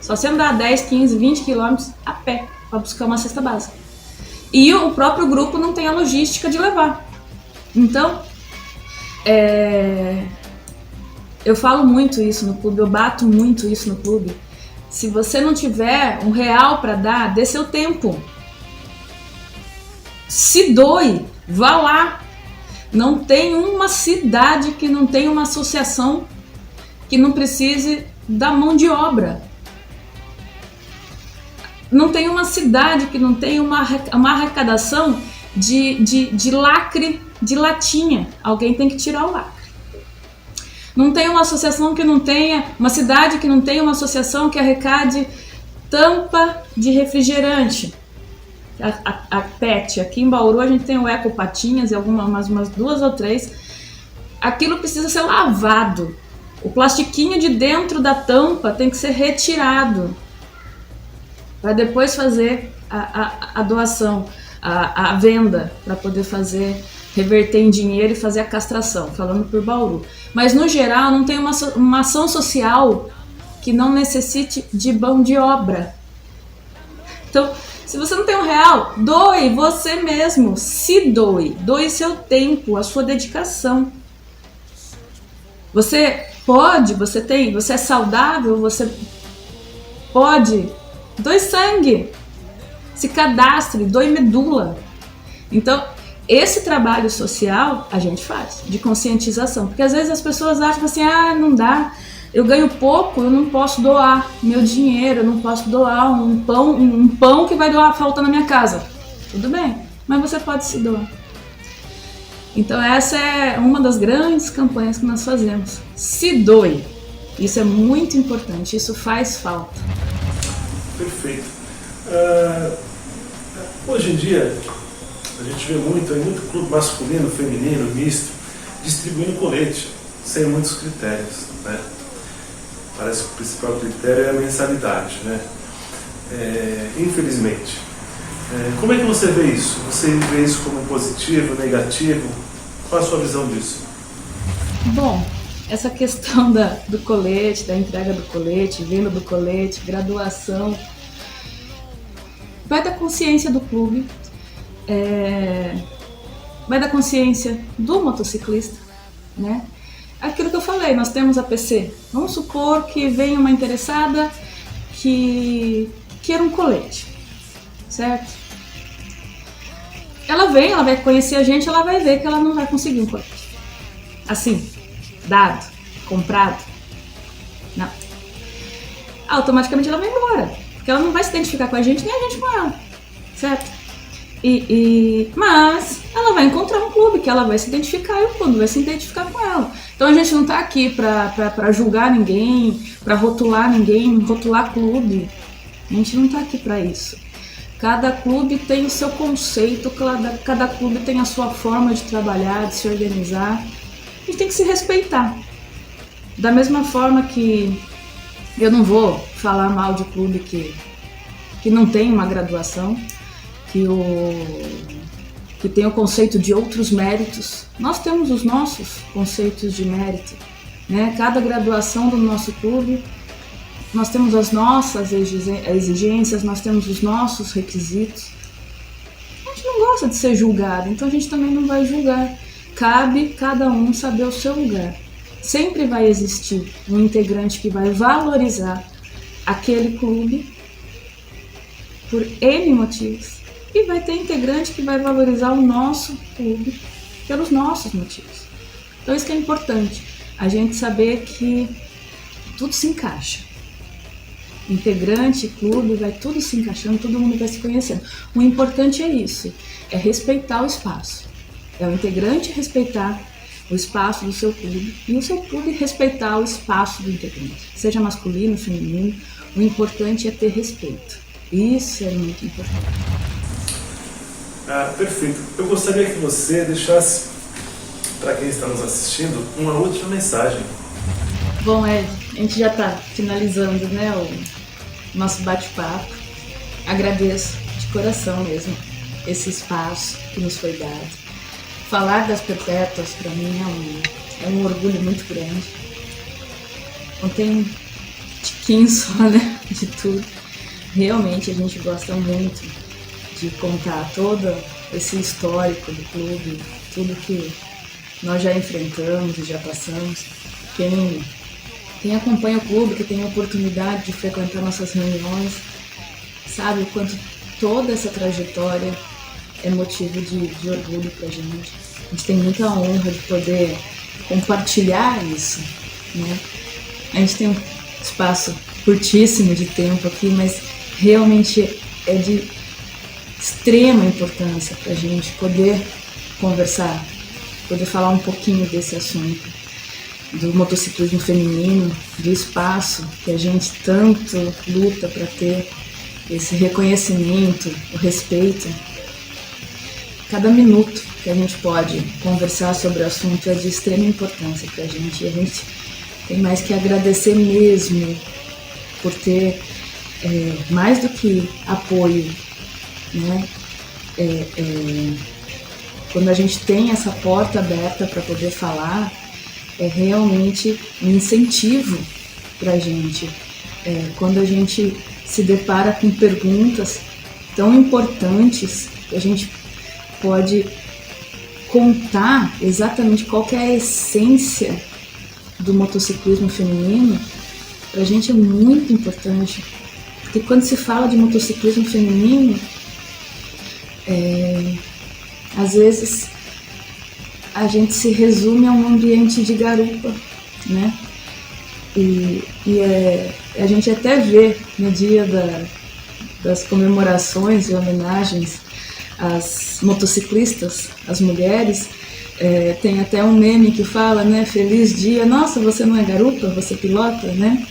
Só se andar 10, 15, 20 quilômetros a pé para buscar uma cesta básica. E o próprio grupo não tem a logística de levar. Então, eu falo muito isso no clube, eu bato muito isso no clube. Se você não tiver R$1 para dar, dê seu tempo. Se doe, vá lá. Não tem uma cidade que não tenha uma associação que não precise da mão de obra. Não tem uma cidade que não tenha uma arrecadação de lacre, de latinha. Alguém tem que tirar o lacre. Não tem uma associação que não tenha, uma cidade que não tenha uma associação que arrecade tampa de refrigerante. A PET, aqui em Bauru a gente tem o Eco Patinhas e umas 2 ou 3. Aquilo precisa ser lavado. O plastiquinho de dentro da tampa tem que ser retirado para depois fazer a doação, a venda, para poder reverter em dinheiro e fazer a castração, falando por Bauru. Mas no geral não tem uma ação social que não necessite de mão de obra. Então, se você não tem R$1, doe você mesmo, se doe seu tempo, a sua dedicação. Você pode, você é saudável, você pode, doe sangue, se cadastre, doe medula. Então, esse trabalho social a gente faz, de conscientização, porque às vezes as pessoas acham assim, não dá, eu ganho pouco, eu não posso doar meu dinheiro, eu não posso doar um pão que vai doar falta na minha casa. Tudo bem, mas você pode se doar. Então essa é uma das grandes campanhas que nós fazemos. Se doe. Isso é muito importante, isso faz falta. Perfeito. Hoje em dia, a gente vê muito clube masculino, feminino, misto, distribuindo colete, sem muitos critérios, né? Parece que o principal critério é a mensalidade, né? Infelizmente. Como é que você vê isso? Você vê isso como positivo, negativo? Qual a sua visão disso? Bom, essa questão do colete, da entrega do colete, venda do colete, graduação, vai da consciência do clube, vai da consciência do motociclista, né? Aquilo que eu falei, nós temos a PC. Vamos supor que vem uma interessada que quer um colete, certo? Ela vai conhecer a gente, ela vai ver que ela não vai conseguir um colete. Assim, dado, comprado, Não. Automaticamente ela vai embora. Porque ela não vai se identificar com a gente, nem a gente com ela. Certo? Mas ela vai encontrar um clube que ela vai se identificar e o clube vai se identificar com ela. Então a gente não tá aqui pra julgar ninguém, pra rotular ninguém, rotular clube. A gente não tá aqui pra isso. Cada clube tem o seu conceito, cada clube tem a sua forma de trabalhar, de se organizar. A gente tem que se respeitar. Da mesma forma que eu não vou falar mal de clube que não tem uma graduação, que tem o conceito de outros méritos. Nós temos os nossos conceitos de mérito, né? Cada graduação do nosso clube, nós temos as nossas exigências, nós temos os nossos requisitos. A gente não gosta de ser julgado, então a gente também não vai julgar. Cabe cada um saber o seu lugar. Sempre vai existir um integrante que vai valorizar aquele clube por N motivos. E vai ter integrante que vai valorizar o nosso clube pelos nossos motivos. Então isso que é importante, a gente saber que tudo se encaixa. Integrante, clube, vai tudo se encaixando, todo mundo vai se conhecendo. O importante é isso, é respeitar o espaço. É o integrante respeitar o espaço do seu clube e o seu clube respeitar o espaço do integrante. Seja masculino, feminino, o importante é ter respeito. Isso é muito importante. Perfeito. Eu gostaria que você deixasse, para quem está nos assistindo, uma última mensagem. Bom, Ed, a gente já está finalizando, né, o nosso bate-papo. Agradeço de coração mesmo esse espaço que nos foi dado. Falar das Perpétuas, para mim, é um orgulho muito grande. Não tem um tiquinho só, né, de tudo. Realmente a gente gosta muito de contar todo esse histórico do clube, tudo que nós já enfrentamos e já passamos. Quem acompanha o clube, que tem a oportunidade de frequentar nossas reuniões, sabe o quanto toda essa trajetória é motivo de orgulho pra gente. A gente tem muita honra de poder compartilhar isso, né? A gente tem um espaço curtíssimo de tempo aqui, mas realmente é de extrema importância pra gente poder conversar, poder falar um pouquinho desse assunto, do motociclismo feminino, do espaço que a gente tanto luta para ter, esse reconhecimento, o respeito. Cada minuto que a gente pode conversar sobre o assunto é de extrema importância para a gente. E a gente tem mais que agradecer mesmo por ter mais do que apoio, né? Quando a gente tem essa porta aberta para poder falar, é realmente um incentivo para a gente. Quando a gente se depara com perguntas tão importantes, a gente pode contar exatamente qual que é a essência do motociclismo feminino, para a gente é muito importante. Porque quando se fala de motociclismo feminino, às vezes a gente se resume a um ambiente de garupa, né? E a gente até vê no dia das comemorações e homenagens às motociclistas, às mulheres, tem até um meme que fala, né? Feliz dia, nossa, você não é garupa, você pilota, né?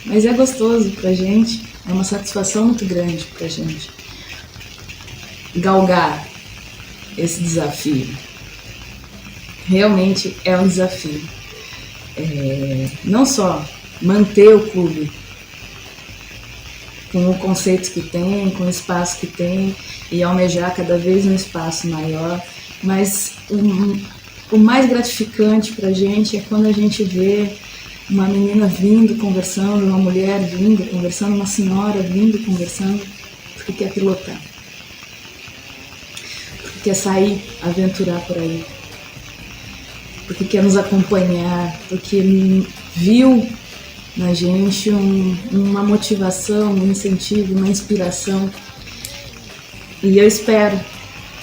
Mas é gostoso pra gente, é uma satisfação muito grande pra gente galgar esse desafio. Realmente é um desafio. Não só manter o clube com o conceito que tem, com o espaço que tem e almejar cada vez um espaço maior, mas o mais gratificante pra gente é quando a gente vê uma menina vindo conversando, uma mulher vindo conversando, uma senhora vindo conversando, porque quer pilotar, porque quer sair, aventurar por aí, porque quer nos acompanhar, porque viu na gente uma motivação, um incentivo, uma inspiração. E eu espero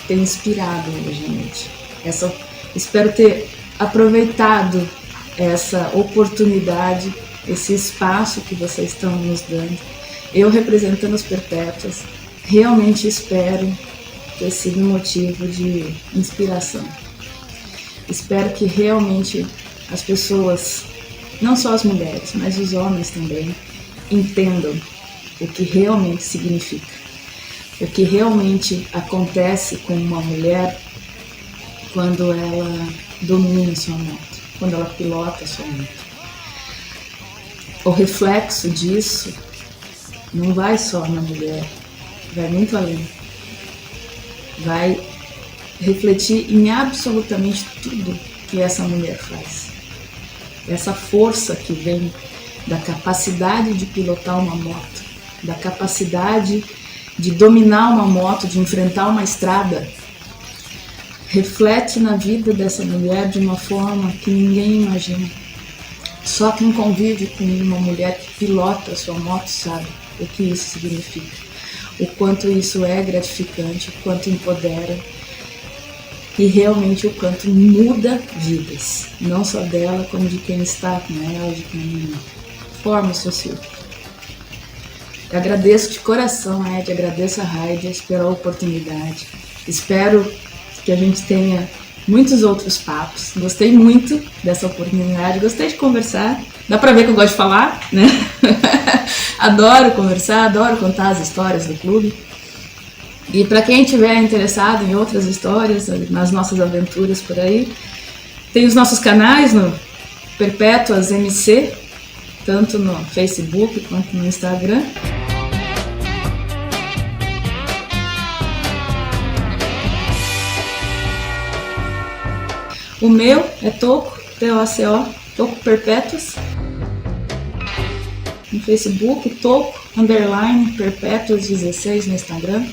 ter inspirado a gente. Espero ter aproveitado essa oportunidade, esse espaço que vocês estão nos dando. Eu, representando as Perpétuas, realmente espero ter sido motivo de inspiração. Espero que realmente as pessoas, não só as mulheres, mas os homens também, entendam o que realmente significa, o que realmente acontece com uma mulher quando ela domina sua moto, quando ela pilota sua moto. O reflexo disso não vai só na mulher, vai muito além. Vai refletir em absolutamente tudo que essa mulher faz. Essa força que vem da capacidade de pilotar uma moto, da capacidade de dominar uma moto, de enfrentar uma estrada, reflete na vida dessa mulher de uma forma que ninguém imagina. Só quem convive com uma mulher que pilota a sua moto sabe o que isso significa, o quanto isso é gratificante, o quanto empodera e realmente o quanto muda vidas, não só dela, como de quem está com ela, de quem forma o seu círculo. Eu agradeço de coração, Ed, agradeço a Raiders pela oportunidade. Espero que a gente tenha muitos outros papos. Gostei muito dessa oportunidade, gostei de conversar. Dá pra ver que eu gosto de falar, né? Adoro conversar, adoro contar as histórias do clube. E para quem estiver interessado em outras histórias, nas nossas aventuras por aí, tem os nossos canais no Perpétuas MC, tanto no Facebook quanto no Instagram. O meu é Toco, T-O-C-O, Toco Perpétuas. No Facebook, Toco, Perpétuas 16 no Instagram.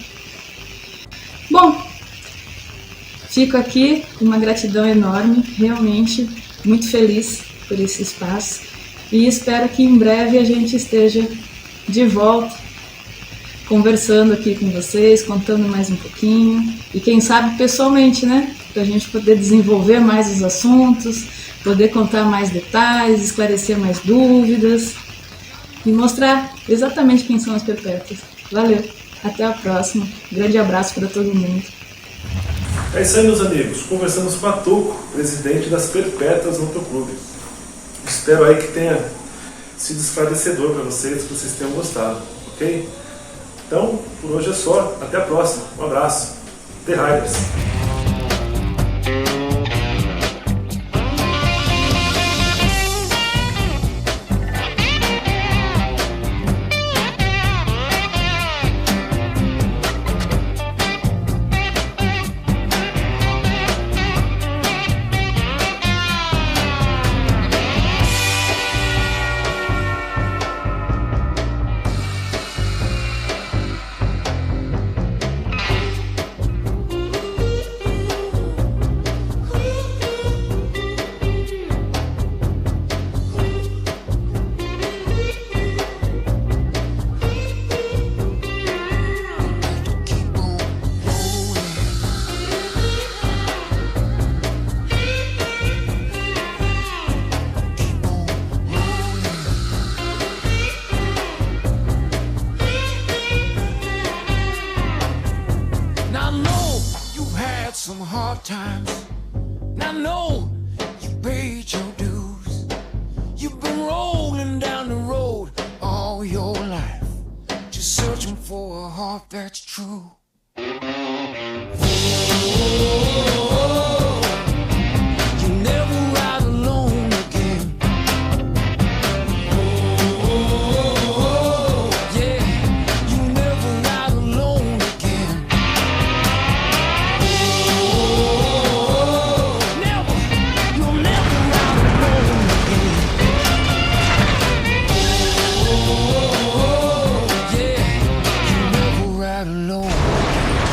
Bom, fico aqui com uma gratidão enorme, realmente muito feliz por esse espaço e espero que em breve a gente esteja de volta, conversando aqui com vocês, contando mais um pouquinho e quem sabe pessoalmente, né? Para a gente poder desenvolver mais os assuntos, poder contar mais detalhes, esclarecer mais dúvidas e mostrar exatamente quem são as Perpétuas. Valeu, até a próxima, grande abraço para todo mundo. É isso aí, meus amigos, conversamos com a Toco, presidente das Perpétuas Motoclube. Espero aí que tenha sido esclarecedor para vocês, que vocês tenham gostado, ok? Então, por hoje é só, até a próxima, um abraço, The Riders. Some hard times, and I know you paid your dues. You've been rolling down the road all your life, just searching for a heart that's true. Oh,